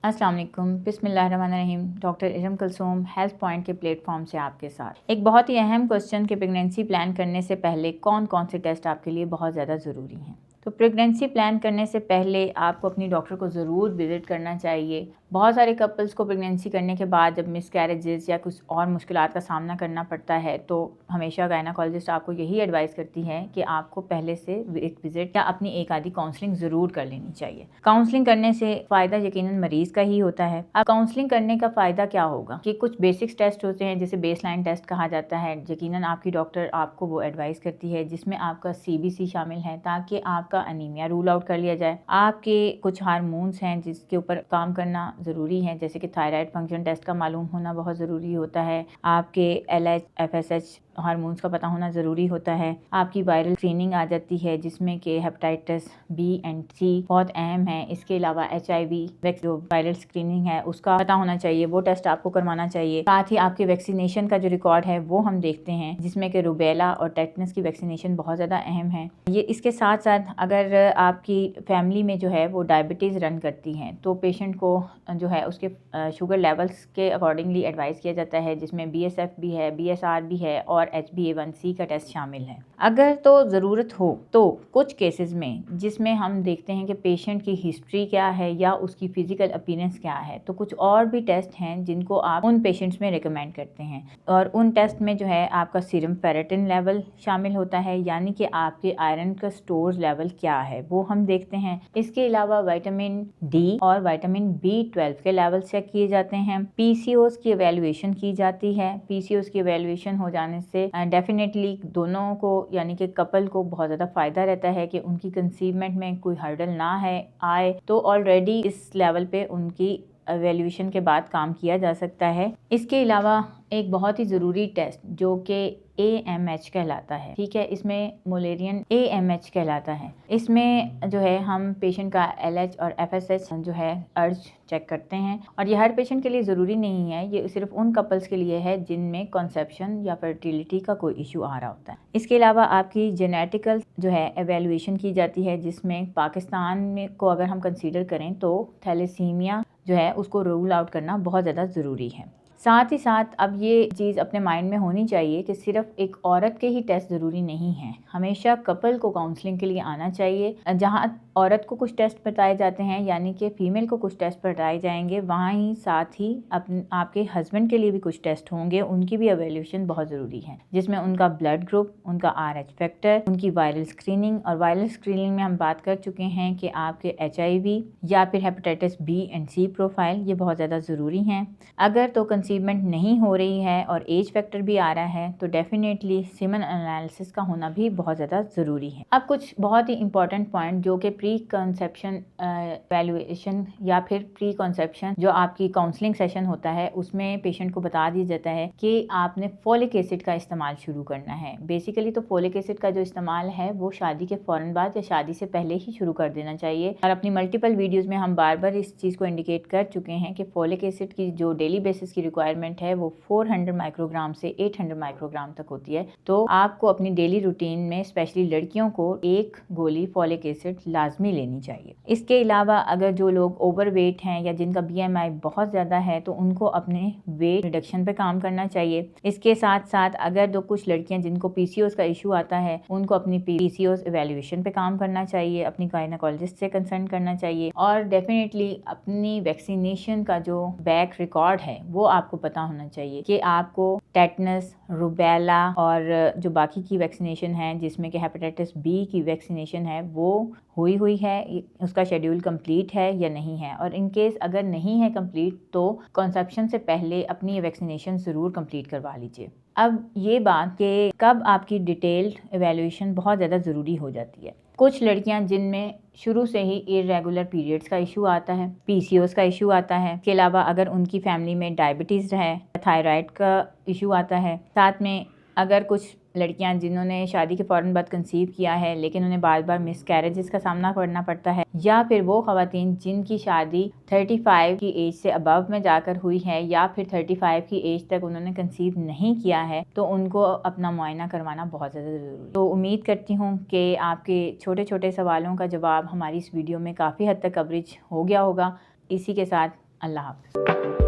अस्सलाम वालेकुम, बिस्मिल्लाहिर्रहमानिर्रहीम। Doctor Iram Kulsoom health point के प्लेटफॉर्म से आपके साथ एक बहुत ही अहम क्वेश्चन कि प्रेगनेंसी प्लान करने से पहले कौन कौन से टेस्ट आपके लिए बहुत ज़्यादा ज़रूरी हैं। तो प्रेगनेंसी प्लान करने से पहले आपको अपनी डॉक्टर को ज़रूर विज़िट करना चाहिए। बहुत सारे कपल्स को प्रेगनेंसी करने के बाद जब मिसकैरेजेस या कुछ और मुश्किलात का सामना करना पड़ता है तो हमेशा गायनाकोलॉजिस्ट आपको यही एडवाइस करती है कि आपको पहले से एक विज़िट या अपनी एक आधी काउंसलिंग ज़रूर कर लेनी चाहिए। काउंसलिंग करने से फ़ायदा यकीनन मरीज़ का ही होता है। अब काउंसलिंग करने का फ़ायदा क्या होगा कि कुछ बेसिक्स टेस्ट होते हैं जिसे बेसलाइन टेस्ट कहा जाता है। यकीनन आपकी डॉक्टर आपको वो एडवाइस करती है जिसमें आपका CBC शामिल है ताकि आपका अनीमिया रूल आउट कर लिया जाए। आपके कुछ हार्मोन्स हैं जिसके ऊपर काम करना ज़रूरी है, जैसे कि थायराइड फंक्शन टेस्ट का मालूम होना बहुत ज़रूरी होता है। आपके LH FSH हार्मोन्स का पता होना ज़रूरी होता है। आपकी वायरल स्क्रीनिंग आ जाती है जिसमें कि हेपेटाइटिस B एंड C बहुत अहम है। इसके अलावा HIV जो वायरल स्क्रीनिंग है उसका पता होना चाहिए, वो टेस्ट आपको करवाना चाहिए। साथ ही आपके वैक्सीनेशन का जो रिकॉर्ड है वो हम देखते हैं जिसमें कि रूबेला और टेटनस की वैक्सीनेशन बहुत ज़्यादा अहम है। ये इसके साथ साथ अगर आपकी फैमिली में जो है वो डायबिटीज़ रन करती हैं तो पेशेंट को जो है उसके शुगर लेवल्स के अकॉर्डिंगली एडवाइस किया जाता है जिसमें BSF भी है, BSR भी है और HbA1c का टेस्ट शामिल है। अगर तो ज़रूरत हो तो कुछ केसेस में जिसमें हम देखते हैं कि पेशेंट की हिस्ट्री क्या है या उसकी फ़िज़िकल अपीयरेंस क्या है तो कुछ और भी टेस्ट हैं जिनको आप उन पेशेंट्स में रिकमेंड करते हैं और उन टेस्ट में जो है आपका सीरम फेरेटिन लेवल शामिल होता है, यानी कि आपके आयरन का स्टोर लेवल क्या है वो हम देखते हैं। इसके अलावा विटामिन D और विटामिन B12 के लेवल चेक किए जाते हैं। PCOS की एवेल्युएशन की जाती है। PCOS की एवेल्युएशन हो जाने से डेफिनेटली दोनों को यानी कि कपल को बहुत ज़्यादा फ़ायदा रहता है कि उनकी कंसीवमेंट में कोई हर्डल ना है आए तो ऑलरेडी इस लेवल पे उनकी एवेल्युएशन के बाद काम किया जा सकता है। इसके अलावा एक बहुत ही ज़रूरी टेस्ट जो कि AMH कहलाता है, ठीक है, इसमें मोलेरियन AMH कहलाता है। इसमें जो है हम पेशेंट का LH और FSH जो है अर्ज चेक करते हैं और ये हर पेशेंट के लिए ज़रूरी नहीं है, ये सिर्फ उन कपल्स के लिए है जिनमें कंसेप्शन या फर्टिलिटी का कोई इशू आ रहा होता है। इसके अलावा आपकी जेनेटिकल जो है एवेल्युएशन की जाती है जिसमें पाकिस्तान में को अगर हम कंसीडर करें तो थैलेसीमिया जो है उसको रूल आउट करना बहुत ज़्यादा ज़रूरी है। साथ ही साथ अब ये चीज़ अपने माइंड में होनी चाहिए कि सिर्फ एक औरत के ही टेस्ट ज़रूरी नहीं हैं। हमेशा कपल को काउंसलिंग के लिए आना चाहिए। जहाँ औरत को कुछ टेस्ट बताए जाते हैं यानी कि फ़ीमेल को कुछ टेस्ट बताए जाएंगे, वहाँ ही साथ ही आपके हस्बैंड के लिए भी कुछ टेस्ट होंगे, उनकी भी एवेल्यूशन बहुत ज़रूरी है जिसमें उनका ब्लड ग्रुप, उनका RH फैक्टर, उनकी वायरल स्क्रीनिंग और वायरल स्क्रीनिंग में हम बात कर चुके हैं कि आपके HIV या फिर hepatitis B and C profile ये बहुत ज़्यादा ज़रूरी हैं। अगर तो कंसीवमेंट नहीं हो रही है और एज फैक्टर भी आ रहा है तो डेफिनेटली सीमन एनालिसिस का होना भी बहुत ज़्यादा ज़रूरी है। अब कुछ बहुत ही इंपॉर्टेंट पॉइंट जो कि प्री कंसेप्शन एवेल्युएशन या फिर प्री कंसेप्शन जो आपकी काउंसलिंग सेशन होता है उसमें पेशेंट को बता दिया जाता है कि आपने फोलिक एसिड का इस्तेमाल शुरू करना है। बेसिकली तो फोलिक एसिड का जो इस्तेमाल है वो शादी के फ़ौरन बाद या शादी से पहले ही शुरू कर देना चाहिए और अपनी मल्टीपल वीडियोज़ में हम बार बार इस चीज़ को इंडिकेट कर चुके हैं कि फोलिक एसिड की जो डेली बेसिस की रिक्वायरमेंट है वो 400 माइक्रोग्राम से 800 माइक्रोग्राम तक होती है। तो आपको अपनी डेली रूटीन में स्पेशली लड़कियों को एक गोली फोलिक एसिड लाजमी लेनी चाहिए। इसके अलावा अगर जो लोग ओवरवेट हैं या जिनका BMI बहुत ज़्यादा है तो उनको अपने वेट रिडक्शन पे काम करना चाहिए। इसके साथ साथ अगर तो कुछ लड़कियां जिनको PCOS का इशू आता है उनको अपनी PCOS एवेल्युएशन पे काम करना चाहिए, अपनी गायनेकोलॉजिस्ट से कंसल्ट करना चाहिए और डेफिनेटली अपनी वैक्सीनेशन का जो बैक रिकॉर्ड है वो आपको पता होना चाहिए कि आपको टेटनस, रूबेला और जो बाकी की वैक्सीनेशन है जिसमें कि हेपेटाइटिस B की वैक्सीनेशन है वो हुई है, उसका शेड्यूल कंप्लीट है या नहीं है और इन केस अगर नहीं है कंप्लीट तो कंसेप्शन से पहले अपनी वैक्सीनेशन ज़रूर कंप्लीट करवा लीजिए। अब ये बात कि कब आपकी डिटेल्ड एवेल्युएशन बहुत ज़्यादा ज़रूरी हो जाती है। कुछ लड़कियां जिनमें शुरू से ही इरेगुलर पीरियड्स का इशू आता है, PCOS का इशू आता है, इसके अलावा अगर उनकी फैमिली में डायबिटीज़ है, थायराइड का इशू आता है, साथ में अगर कुछ लड़कियां जिन्होंने शादी के फ़ौरन बाद कंसीव किया है लेकिन उन्हें बार बार मिसकैरेजेस का सामना करना पड़ता है या फिर वो ख़वातीन जिनकी शादी 35 की एज से अबव में जाकर हुई है या फिर 35 की एज तक उन्होंने कंसीव नहीं किया है तो उनको अपना मुआयना करवाना बहुत ज़्यादा ज़रूरी है। तो उम्मीद करती हूँ कि आपके छोटे छोटे सवालों का जवाब हमारी इस वीडियो में काफ़ी हद तक कवरेज हो गया होगा। इसी के साथ अल्लाह हाफ़िज़।